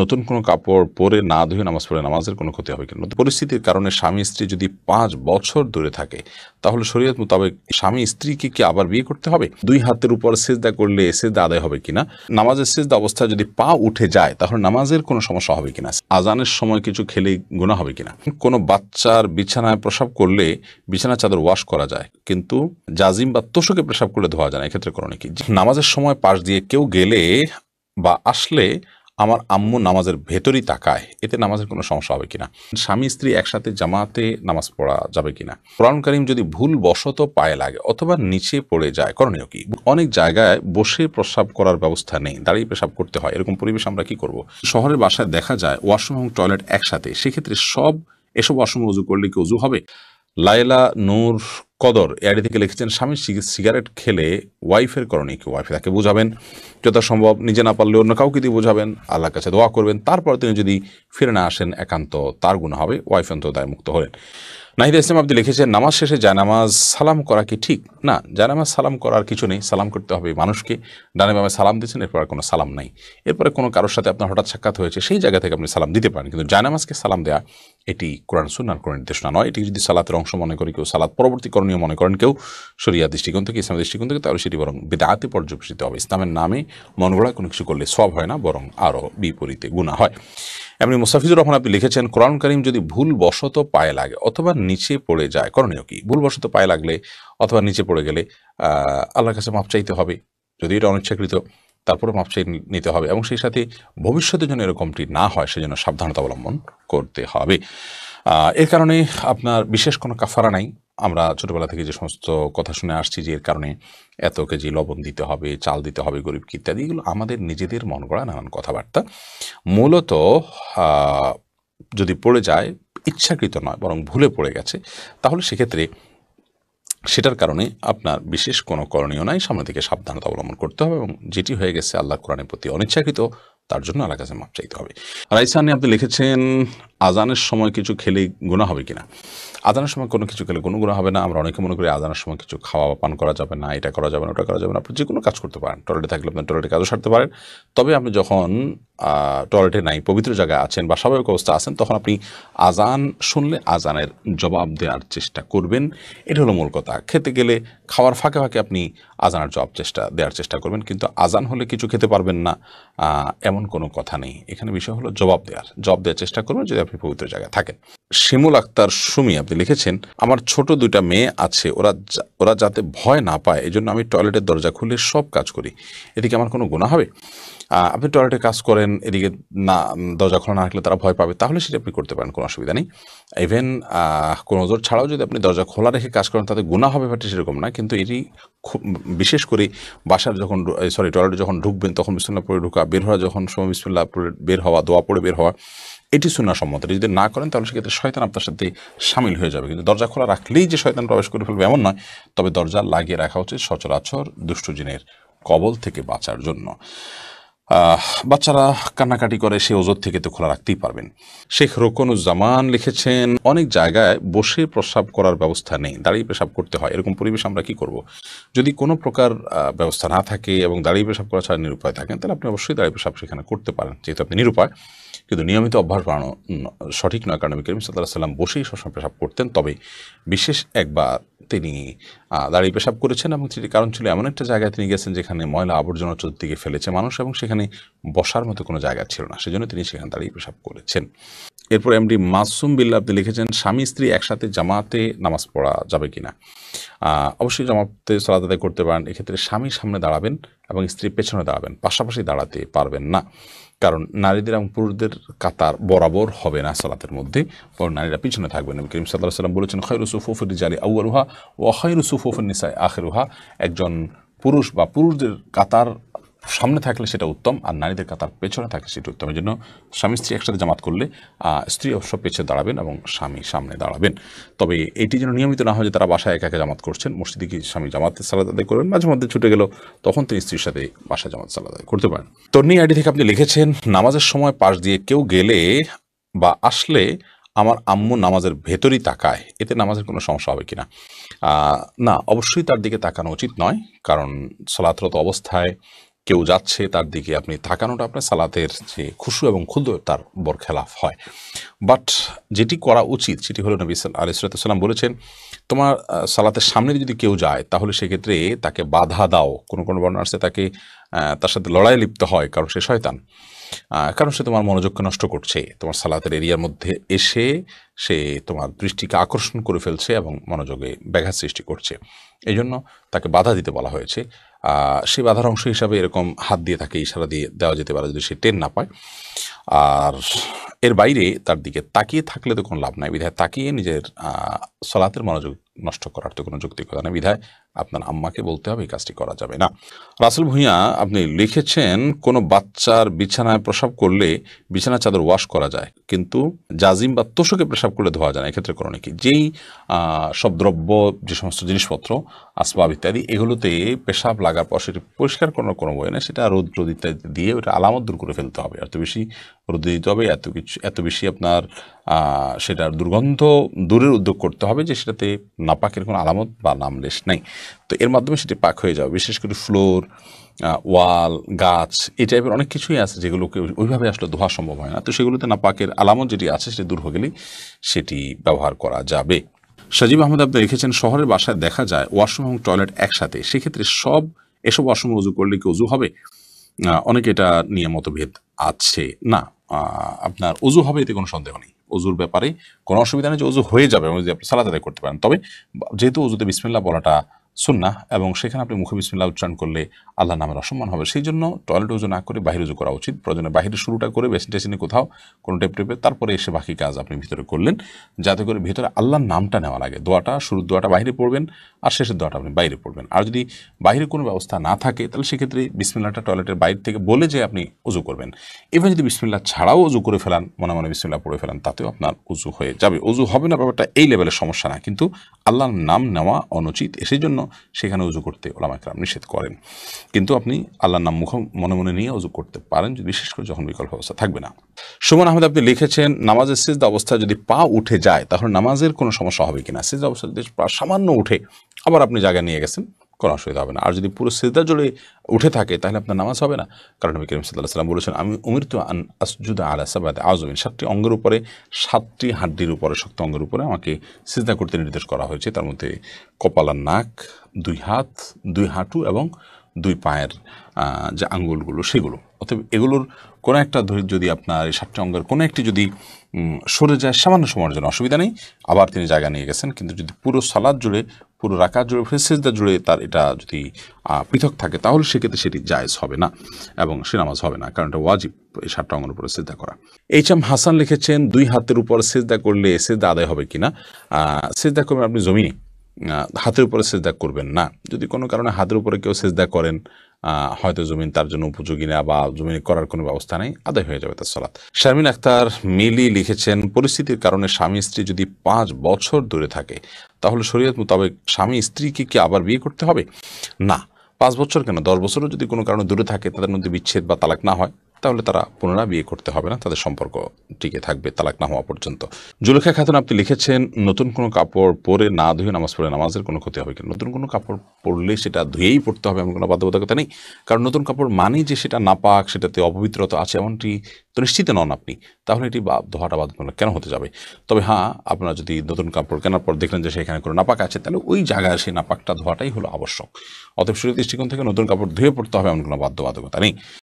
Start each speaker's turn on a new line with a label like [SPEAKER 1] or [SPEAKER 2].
[SPEAKER 1] নতুন কোনো কাপড় পরে না ধুয়ে নামাজ পড়ে নামাজের কোনো ক্ষতি হবে কিনা? পরিস্থিতির কারণে স্বামী স্ত্রী যদি ৫ বছর দূরে থাকে তাহলে শরীয়ত মোতাবেক স্বামী স্ত্রীকে কি আবার বিয়ে করতে হবে? ২ হাতের উপর সিজদা করলে সিজদা আদায় হবে কিনা? নামাজের সিজদা অবস্থায় যদি পা উঠে যায় তাহলে নামাজের কোনো সমস্যা হবে কিনা? আজানের সময় কিছু খেলে গুনাহ হবে কিনা? কোনো বাচ্চার বিছানায় প্রসাব করলে বিছানার চাদর ওয়াশ করা যায়, কিন্তু জাজিম বা তোশকে পেশাব করলে ধোয়া যায় না, এক্ষেত্রে করণীয় কি? নামাজের সময় পাশ দিয়ে কেউ গেলে বা আসলে আমার আম্মু নামাজের ভেতরই তাকায়, এতে নামাজের কোনো সমস্যা হবে কিনা? স্বামী স্ত্রী একসাথে জামাতে নামাজ পড়া যাবে কিনা? কোরআন কারীম যদি ভুল বশত পায়ে লাগে অথবা নিচে পড়ে যায়, করণীয় কি? অনেক জায়গায় বসে প্রস্রাব করার ব্যবস্থা নেই, দাঁড়িয়ে পেশাব করতে হয়, এরকম পরিবেশ আমরা কি করব? শহরের বাসায় দেখা যায় ওয়াশরুম এবং টয়লেট একসাথে, সেক্ষেত্রে এসব ওয়াশরুমে উজু করলে কি উজু হবে? লায়লা নূর কদর এআইডি থেকে লিখেছেন, স্বামী সিগারেট খেলে ওয়াইফের করণীয় কি? ওয়াইফ তাকে বোঝাবেন, যথাসম্ভব নিজে না পারলে অন্য কাউকে দিয়ে বোঝাবেন, আল্লাহর কাছে দোয়া করবেন, তারপর তিনি যদি ফিরে না আসেন একান্ত তার গুনাহ হবে, ওয়াইফ অন্তত দায় মুক্ত হলেন। নাহিদ ইসলাম আপনি লিখেছেন, নামাজ শেষে জায়নামাজ সালাম করা কি ঠিক? না, জায়নামাজ সালাম করার কিছু নেই, সালাম করতে হবে মানুষকে। ডানে বামে সালাম দিচ্ছেন, এরপর কোনো সালাম নাই। এরপরে কোনো কারোর সাথে আপনার হঠাৎ সাক্ষাৎ হয়েছে, সেই জায়গা থেকে আপনি সালাম দিতে পারেন, কিন্তু জায়নামাজকে সালাম দেওয়া এটি কোরআন সুন্নাহর কোনো নির্দেশনা নয়। এটি যদি সালাতের অংশ মনে করে কেউ, সালাত পরবর্তী করণীয় মনে করেন কেউ শরিয়া দৃষ্টিকোণ থেকে, ইসলামের দৃষ্টিকোণ থেকে, তাহলে সেটি বরং বিদআতে পর্যবেসিত হবে। ইসলামের নামে মন গড়া কোনো কিছু করলে সওয়াব হয় না, বরং আরও বিপরীতে গুনাহ হয়। এমনি মুস্তাফিজুর রহমান আপনি লিখেছেন, কোরআন কারীম যদি ভুল বশত পায়ে লাগে অথবা নিচে পড়ে যায়, করণীয় কি? ভুল বশত পায়ে লাগলে অথবা নিচে পড়ে গেলে আল্লাহর কাছে মাপ চাইতে হবে, যদি এটা অনিচ্ছাকৃত, তারপরে মাপ চাই নিতে হবে, এবং সেই সাথে ভবিষ্যতে যেন এরকমটি না হয় সেজন্য সাবধানতা অবলম্বন করতে হবে। এর কারণে আপনার বিশেষ কোনো কাফারা নাই। আমরা ছোটবেলা থেকে যে সমস্ত কথা শুনে আসছি যে এর কারণে এত কেজি লবণ দিতে হবে, চাল দিতে হবে গরিবকে ইত্যাদি, এগুলো আমাদের নিজেদের মন গড়া নানান কথাবার্তা। মূলত যদি পড়ে যায়, ইচ্ছাকৃত নয় বরং ভুলে পড়ে গেছে, তাহলে সেক্ষেত্রে সেটার কারণে আপনার বিশেষ কোনো করণীয় নাই, সামনে থেকে সাবধানতা অবলম্বন করতে হবে, এবং যেটি হয়ে গেছে আল্লাহ কোরআনের প্রতি অনিচ্ছাকৃত, তার জন্য আল্লাহর কাছে মাপ চাইতে হবে। রাইসানি আপনি লিখেছেন, আজানের সময় কিছু খেলে গুনাহ হবে কিনা? আজানের সময় কোনো কিছু খেলে কোনো গুনাহ হবে না। আমরা অনেকে মনে করি আজানের সময় কিছু খাওয়া বা পান করা যাবে না, এটা করা যাবে না, ওটা করা যাবে না। আপনি যে কোনো কাজ করতে পারেন, টয়লেটে থাকলে আপনি টয়লেটে কাজও সারতে পারেন। তবে আপনি যখন টয়লেটে নাই, পবিত্র জায়গায় আছেন বা স্বাভাবিক অবস্থা আছেন, তখন আপনি আজান শুনলে আজানের জবাব দেওয়ার চেষ্টা করবেন। এটা হলো মূল কথা। খেতে গেলে খাওয়ার ফাঁকে ফাঁকে আপনি আজানের দেওয়ার চেষ্টা করবেন, কিন্তু আজান হলে কিছু খেতে পারবেন না এমন কোনো কথা নেই। এখানে বিষয় হলো জবাব দেওয়ার চেষ্টা করবেন যদি আপনি পবিত্র জায়গায় থাকেন। শিমুল আক্তার সুমি আপনি লিখেছেন, আমার ছোট 2টা মেয়ে আছে, ওরা যাতে ভয় না পায় এজন্য আমি টয়লেটের দরজা খুলে সব কাজ করি, এদিকে আমার কোনো গুনাহ হবে? আপনি টয়লেটে কাজ করেন, এদিকে না দরজা খোলা না রাখলে তারা ভয় পাবে, তাহলে সেটা আপনি করতে পারেন, কোনো অসুবিধা নেই। ইভেন কোনো ওজোর ছাড়াও যদি আপনি দরজা খোলা রেখে কাজ করেন তাতে গুনাহ হবে ব্যাপারটা সেরকম না, কিন্তু এটি খুব বিশেষ করে বাসার যখন টয়লেটে যখন ঢুকবেন তখন বিসমিল্লাহ পড়ে ঢুকা, বের হওয়া যখন সময় বিসমিল্লাহ পড়ে বের হওয়া, দোয়া পড়ে বের হওয়া, এটি সুন্নাহ সম্মত। যদি না করেন তাহলে সেক্ষেত্রে শয়তান আপনার সাথে শামিল হয়ে যাবে, কিন্তু দরজা খোলা রাখলেই যে শয়তান প্রবেশ করে ফেলবে এমন নয়। তবে দরজা লাগিয়ে রাখা উচিত সচরাচর দুষ্ট জিনের কবল থেকে বাঁচার জন্য। বাচ্চারা কান্নাকাটি করে, সে ওজোর থেকে তো খোলা রাখতেই পারবেন। শেখ রোকনুজ্জামান লিখেছেন, অনেক জায়গায় বসে প্রস্রাব করার ব্যবস্থা নেই, দাঁড়িয়ে পেশাব করতে হয়, এরকম পরিবেশ আমরা কি করব? যদি কোনো প্রকার ব্যবস্থা না থাকে এবং দাঁড়িয়ে পেশাব করা ছাড়া নিরুপায় থাকেন, তাহলে আপনি অবশ্যই দাঁড়িয়ে পেশাব সেখানে করতে পারেন, যেহেতু আপনি নিরুপায়। কিন্তু নিয়মিত অভ্যাস বাড়ানো সঠিক নয়, কারণ নবী করিম সাল্লাল্লাহু আলাইহি ওয়াসাল্লাম বসেই সবসময় পেশাব করতেন। তবে বিশেষ একবার তিনি দাঁড়িয়ে পেশাব করেছেন, এবং সেটি কারণ ছিল এমন একটা জায়গায় তিনি গেছেন যেখানে ময়লা আবর্জনা চতুর্দিকে ফেলেছে মানুষ, এবং সেখানে বসার মতো কোনো জায়গা ছিল না, সেজন্য তিনি সেখানে দাঁড়িয়ে পেশাব করেছেন। এরপর এমডি মাসুম বিল্লাহ আপনি লিখেছেন, স্বামী স্ত্রী একসাথে জামাতে নামাজ পড়া যাবে কিনা? অবশ্যই জামাতে সালাত আদায় করতে পারেন। এক্ষেত্রে স্বামী সামনে দাঁড়াবেন এবং স্ত্রী পেছনে দাঁড়াবেন, পাশাপাশি দাঁড়াতে পারবেন না, কারণ নারীদের এবং পুরুষদের কাতার বরাবর হবে না সালাতের মধ্যে, বরং নারীরা পিছনে থাকবেন। নবী করিম সাল্লাল্লাহু আলাইহি ওয়াসাল্লাম বলেছেন, খায়রু সুফুফির রিজালি আউয়ালুহা ওয়া খায়রু সুফুফিন নিসাই আখিরুহা। একজন পুরুষ বা পুরুষদের কাতার সামনে থাকলে সেটা উত্তম, আর নারীদের কাতার পেছনে থাকলে সেটা উত্তম। এই জন্য স্বামী স্ত্রী একসাথে জামাত করলে স্ত্রী অবশ্য পেছনে দাঁড়াবেন এবং স্বামী সামনে দাঁড়াবেন। তবে এটি যেন নিয়মিত না হয় যে তারা বাসায় একা একা জামাত করছেন, মসজিদে গিয়ে স্বামী জামাতে সালাত আদায় করবেন, মাঝে মধ্যে ছুটে গেল তখন তিনি স্ত্রীর সাথে বাসায় জামাত সালাত আদায় করতে পারেন। তন্নি আইডি থেকে আপনি লিখেছেন, নামাজের সময় পাশ দিয়ে কেউ গেলে বা আসলে আমার আম্মু নামাজের ভেতরই তাকায়, এতে নামাজের কোনো সমস্যা হবে কিনা? না, অবশ্যই তার দিকে তাকানো উচিত নয়, কারণ সালাতরত অবস্থায় কেউ যাচ্ছে তার দিকে আপনি তাকানোটা আপনার সালাতের যে খুশু এবং ক্ষুদ্র তার বরখেলাফ হয়। বাট যেটি করা উচিত সেটি হলো নবী আলাইহিস সালাম বলেছেন, তোমার সালাতের সামনে যদি কেউ যায় তাহলে সেক্ষেত্রে তাকে বাধা দাও। কোনো কোনো বর্ণনা আসছে তাকে তার সাথে লড়াই লিপ্ত হয়, কারণ সে শয়তান, কারণ সে তোমার মনোযোগকে নষ্ট করছে, তোমার সালাতের এরিয়ার মধ্যে এসে সে তোমার দৃষ্টিকে আকর্ষণ করে ফেলছে এবং মনোযোগে ব্যাঘাত সৃষ্টি করছে। এই জন্য তাকে বাধা দিতে বলা হয়েছে। সেই বাধার অংশ হিসাবে এরকম হাত দিয়ে তাকে ইশারা দিয়ে দেওয়া যেতে পারে যদি সে টের না পায়। আর এর বাইরে তার দিকে তাকিয়ে থাকলে তো কোনো লাভ নাই, বিধায় তাকিয়ে নিজের সালাতের মনোযোগ নষ্ট করার তো কোনো যৌক্তিকতা নেই, বিধায় আপনার আম্মাকে বলতে হবে এই কাজটি করা যাবে না। রাসেল ভূঁইয়া আপনি লিখেছেন, কোনো বাচ্চার বিছানায় প্রসাব করলে বিছানার চাদর ওয়াশ করা যায়, কিন্তু জাজিম বা তোষকে প্রসাব করলে ধোয়া যায় না, এক্ষেত্রে করণে কি? যেই সব দ্রব্য, যে সমস্ত জিনিসপত্র, আসবাব ইত্যাদি, এগুলোতে পেশাব লাগার পর সেটি পরিষ্কার করার কোনো বই না, সেটা রোদ ইত্যাদি দিয়ে ওটা আলামত দূর করে ফেলতে হবে। এত বেশি রোদে দিতে হবে, এত বেশি আপনার সেটার দুর্গন্ধ দূরের উদ্যোগ করতে হবে যে সেটাতে নাপাকের কোনো আলামত বা নামলেশ নেই। তো এর মাধ্যমে সেটি পাক হয়ে যাবে। বিশেষ করে ফ্লোর, ওয়াল, গাছ, এই টাইপের অনেক কিছুই আছে যেগুলোকে ওইভাবে আসলে ধোয়া সম্ভব হয় না। তো সেগুলোতে নাপাকের আলামত যেটি আছে সেটি দূর হয়ে গেলেই সেটি ব্যবহার করা যাবে। সাজিব আহমেদ আপনি লিখেছেন, শহরের বাসায় দেখা যায় ওয়াশরুম এবং টয়লেট একসাথে, সেক্ষেত্রে এসব ওয়াশরুমে উজু করলে কি উজু হবে? অনেকে এটা নিয়ে মতভেদ আছে। না, আপনার উজু হবে, এতে কোনো সন্দেহ নেই। অজুর ব্যাপারে কোনো অসুবিধা নেই যে অজু হয়ে যাবে এবং যদি আপনি সালাত আদায় করতে পারেন। তবে যেহেতু অজুতে বিসমিল্লাহ বলাটা সুন্নাহ এবং সেখানে আপনি মুখে বিসমিল্লাহ উচ্চারণ করলে আল্লাহর নামের অসম্মান হবে, সেই জন্য টয়লেট উজু না করে বাহির উজু করা উচিত। প্রয়োজনে বাহিরে শুরুটা করে বেসিন টেসিনে কোথাও কোনো টেপে তারপরে এসে বাকি কাজ আপনি ভিতরে করলেন, যাতে করে ভিতরে আল্লাহর নামটা নেওয়া লাগে। দোয়াটা, শুরুর দোয়াটা বাহিরে পড়বেন আর শেষের দোয়াটা আপনি বাইরে পড়বেন। আর যদি বাইরে কোনো ব্যবস্থা না থাকে তাহলে সেক্ষেত্রে বিসমিল্লাহটা টয়লেটের বাইরে থেকে বলে যে আপনি উজু করবেন। এবার যদি বিসমিল্লাহ ছাড়াও উজু করে ফেলান, মনে মনে বিসমিল্লাহ পড়ে ফেলান, তাতেও আপনার উজু হয়ে যাবে। উজু হবে না ব্যাপারটা এই লেভেলের সমস্যা না, কিন্তু আল্লাহর নাম নেওয়া অনুচিত, সেই জন্য সেখানে উজু করতে ওলামায়ে কেরাম নিষেধ করেন। কিন্তু আপনি আল্লাহর নাম মনে মনে নিয়ে উজু করতে পারেন, বিশেষ করে যখন বিকল্প অবস্থা থাকবে না। সুমন আহমেদ আপনি লিখেছেন, নামাজের সিজদা অবস্থায় যদি পা উঠে যায় তাহলে নামাজের কোনো সমস্যা হবে কিনা? সিজদা অবস্থায় যদি পা সামান্য উঠে আবার আপনি জায়গায় নিয়ে গেছেন, কোনো অসুবিধা হবে না। আর যদি পুরো সিজদা জুড়ে উঠে থাকে তাহলে আপনার নামাজ হবে না, কারণ নবী করিম সাল্লাল্লাহু আলাইহি ওয়াসাল্লাম বলেছেন, আমি উমিরতু আন আসজুদা আলা সাবআতি আযমিন, 7টি অঙ্গের উপরে, 7টি হাড্ডির উপরে, শক্ত অঙ্গের উপরে আমাকে সিজদা করতে নির্দেশ করা হয়েছে। তার মধ্যে কপাল আর নাক, 2 হাত, 2 হাঁটু এবং 2 পায়ের যে আঙ্গুলগুলো সেগুলো। অতএব এগুলোর কোনো একটা যদি আপনার এই 7টি অঙ্গের কোনো একটি যদি সরে যায় সামান্য সময়ের জন্য অসুবিধা নেই, আবার তিনি জায়গা নিয়ে গেছেন। কিন্তু যদি পুরো সালাত জুড়ে, পুরো রাকাত জুড়ে, সিজদা জুড়ে তার এটা যদি পৃথক থাকে তাহলে সেক্ষেত্রে সেটি জায়েজ হবে না এবং সে নামাজ হবে না, কারণ এটা ওয়াজিব এই 7টা অঙ্গের উপরে সিজদা করা। এইচ.এম. হাসান লিখেছেন, 2 হাতের উপর সিজদা করলে সিজদা আদায় হবে কিনা? সিজদা করবেন আপনি জমিনে, হাতের উপরে সিজদা করবেন না। যদি কোনো কারণে হাতের উপরে কেউ সিজদা করেন, হয়তো জমিন তার জন্য উপযোগী না বা জমিনে করার কোনো ব্যবস্থা নেই, আদায় হয়ে যাবে তার সালাত। শারমিন আক্তার মিলি লিখেছেন, পরিস্থিতির কারণে স্বামী স্ত্রী যদি 5 বছর দূরে থাকে তাহলে শরীয়ত মোতাবেক স্বামী স্ত্রীকে কি আবার বিয়ে করতে হবে? না, 5 বছর কেন, 10 বছরও যদি কোনো কারণে দূরে থাকে, তাদের মধ্যে বিচ্ছেদ বা তালাক না হয়, তাহলে তারা পুনরায় বিয়ে করতে হবে না, তাদের সম্পর্ক টিকে থাকবে তালাক না হওয়া পর্যন্ত। জুলেখা খাতুন আপনি লিখেছেন, নতুন কোনো কাপড় পরে না ধুয়ে নামাজ পড়ে নামাজের কোনো ক্ষতি হবে কিনা? নতুন কোনো কাপড় পরলে সেটা ধুয়েই পড়তে হবে এমন কোনো বাধ্যবাধকতা নেই, কারণ নতুন কাপড় মানেই যে সেটা নাপাক, সেটাতে অপবিত্রতা আছে এমনটি তো নিশ্চিত নন আপনি, তাহলে এটি ধোয়াটা বাধ্যতামূলক কেন হতে যাবে? তবে হ্যাঁ, আপনারা যদি নতুন কাপড় কেনার পর দেখলেন যে সেখানে কোনো নাপাক আছে, তাহলে ওই জায়গায় সেই নাপাকটা ধোয়াটাই হলো আবশ্যক। অতএব শরীয়তের দৃষ্টিকোণ থেকে নতুন কাপড় ধুয়ে পড়তে হবে এমন কোনো বাধ্যবাধকতা নেই।